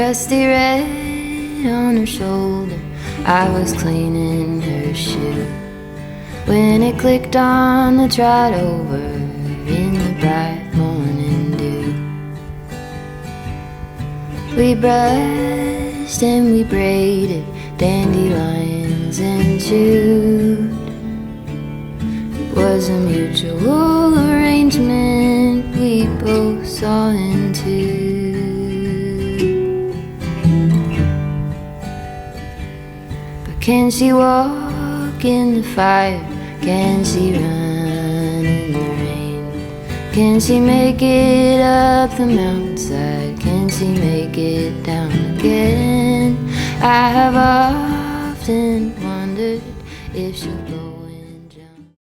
rusty red on her shoulder. I was cleaning her shoe when it clicked on the trot over in the bright morning dew. We brushed and we braided dandelions and chewed. It was a mutual arrangement we both saw into. But can she walk in the fire? Can she run in the rain? Can she make it up the mountainside? Can she make it down again? I have often wondered if she'll go